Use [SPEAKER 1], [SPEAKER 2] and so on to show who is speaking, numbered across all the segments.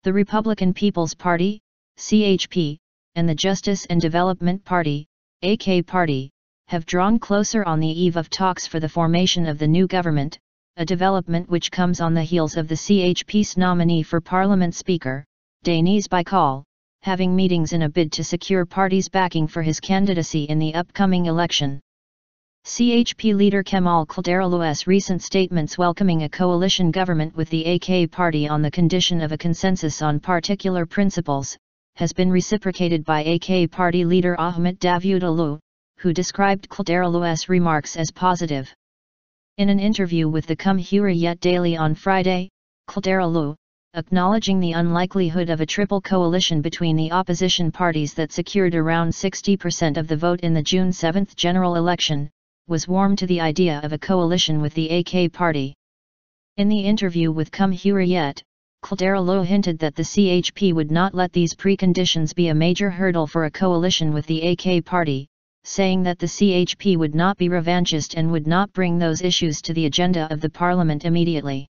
[SPEAKER 1] The Republican People's Party, CHP, and the Justice and Development Party, AK Party, have drawn closer on the eve of talks for the formation of the new government, a development which comes on the heels of the CHP's nominee for Parliament Speaker, Deniz Baykal, having meetings in a bid to secure party's backing for his candidacy in the upcoming election. CHP leader Kemal Kılıçdaroğlu's recent statements welcoming a coalition government with the AK Party on the condition of a consensus on particular principles, has been reciprocated by AK Party leader Ahmet Davutoğlu, who described Kılıçdaroğlu's remarks as positive. In an interview with the Cumhuriyet Daily on Friday, Kılıçdaroğlu, acknowledging the unlikelihood of a triple coalition between the opposition parties that secured around 60% of the vote in the June 7 general election, was warm to the idea of a coalition with the AK Party. In the interview with Cumhuriyet, Kılıçdaroğlu hinted that the CHP would not let these preconditions be a major hurdle for a coalition with the AK Party, saying that the CHP would not be revanchist and would not bring those issues to the agenda of the parliament immediately.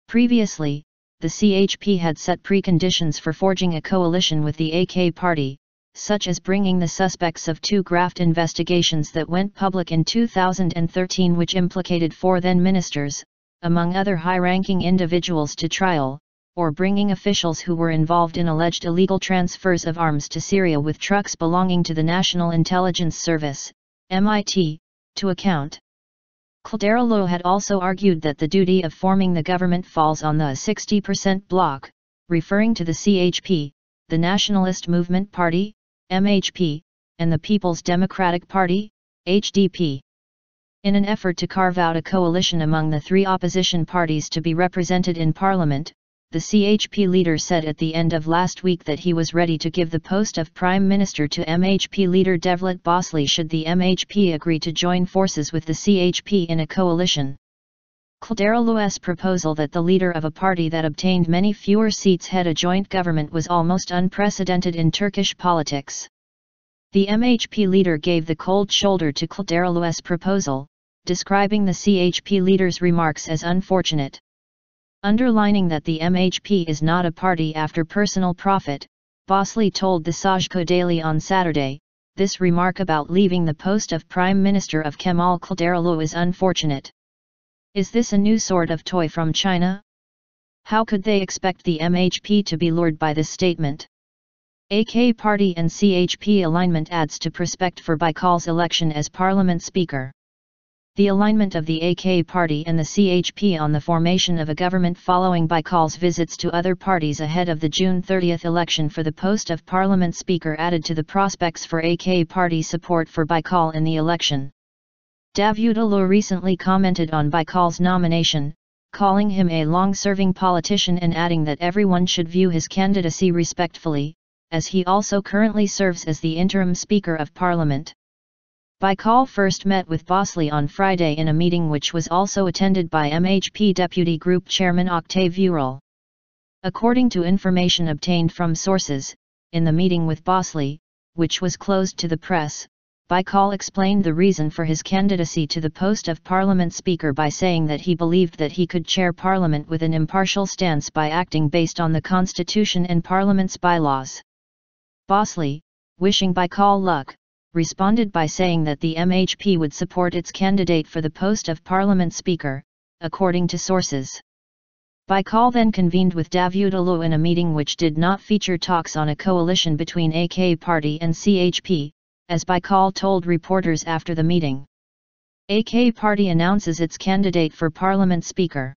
[SPEAKER 1] Previously, the CHP had set preconditions for forging a coalition with the AK Party, such as bringing the suspects of two graft investigations that went public in 2013 which implicated 4 then ministers, among other high-ranking individuals to trial, or bringing officials who were involved in alleged illegal transfers of arms to Syria with trucks belonging to the National Intelligence Service, MIT, to account. Kılıçdaroğlu had also argued that the duty of forming the government falls on the 60% bloc, referring to the CHP, the Nationalist Movement Party, MHP, and the People's Democratic Party, HDP. In an effort to carve out a coalition among the 3 opposition parties to be represented in parliament, the CHP leader said at the end of last week that he was ready to give the post of Prime Minister to MHP leader Devlet Bahçeli should the MHP agree to join forces with the CHP in a coalition. Kılıçdaroğlu's proposal that the leader of a party that obtained many fewer seats head a joint government was almost unprecedented in Turkish politics. The MHP leader gave the cold shoulder to Kılıçdaroğlu's proposal, describing the CHP leader's remarks as unfortunate. Underlining that the MHP is not a party after personal profit, Bahçeli told the CHP Daily on Saturday, this remark about leaving the post of Prime Minister of Kemal Kılıçdaroğlu is unfortunate. Is this a new sort of toy from China? How could they expect the MHP to be lured by this statement? AK Party and CHP alignment adds to prospect for Baykal's election as Parliament Speaker. The alignment of the AK Party and the CHP on the formation of a government following Baykal's visits to other parties ahead of the June 30 election for the post of Parliament Speaker added to the prospects for AK Party support for Baykal in the election. Davutoğlu recently commented on Baykal's nomination, calling him a long-serving politician and adding that everyone should view his candidacy respectfully, as he also currently serves as the interim Speaker of Parliament. Baykal first met with Bahçeli on Friday in a meeting which was also attended by MHP Deputy Group Chairman Octave Ural. According to information obtained from sources, in the meeting with Bahçeli, which was closed to the press, Baykal explained the reason for his candidacy to the post of Parliament Speaker by saying that he believed that he could chair Parliament with an impartial stance by acting based on the Constitution and Parliament's bylaws. Bahçeli, wishing Baykal luck, responded by saying that the MHP would support its candidate for the post of Parliament Speaker, according to sources. Baykal then convened with Davutoğlu in a meeting which did not feature talks on a coalition between AK Party and CHP, as Baykal told reporters after the meeting. AK Party announces its candidate for Parliament Speaker.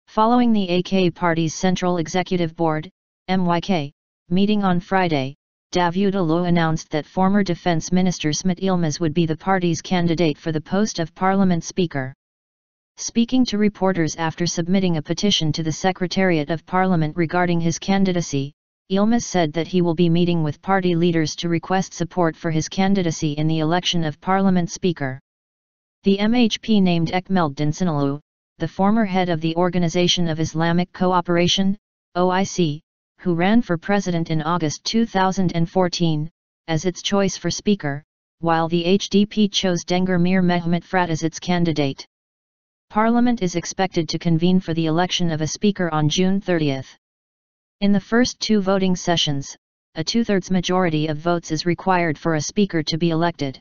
[SPEAKER 1] Following the AK Party's Central Executive Board, MYK, meeting on Friday, Davutoğlu announced that former Defense Minister Ahmet Davutoğlu would be the party's candidate for the post of Parliament Speaker. Speaking to reporters after submitting a petition to the Secretariat of Parliament regarding his candidacy, Davutoğlu said that he will be meeting with party leaders to request support for his candidacy in the election of Parliament Speaker. The MHP named Kemal Kılıçdaroğlu, the former head of the Organization of Islamic Cooperation, OIC, who ran for president in August 2014, as its choice for speaker, while the HDP chose Mir Mehmet Fırat as its candidate. Parliament is expected to convene for the election of a speaker on June 30. In the first two voting sessions, a two-thirds majority of votes is required for a speaker to be elected.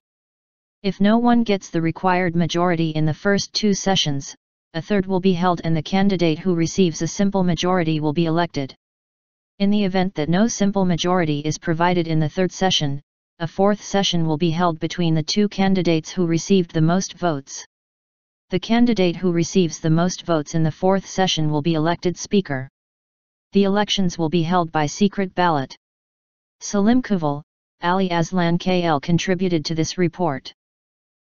[SPEAKER 1] If no one gets the required majority in the first two sessions, a third will be held and the candidate who receives a simple majority will be elected. In the event that no simple majority is provided in the third session, a fourth session will be held between the two candidates who received the most votes. The candidate who receives the most votes in the fourth session will be elected speaker. The elections will be held by secret ballot. Salim Kuval, Ali Aslan KL contributed to this report.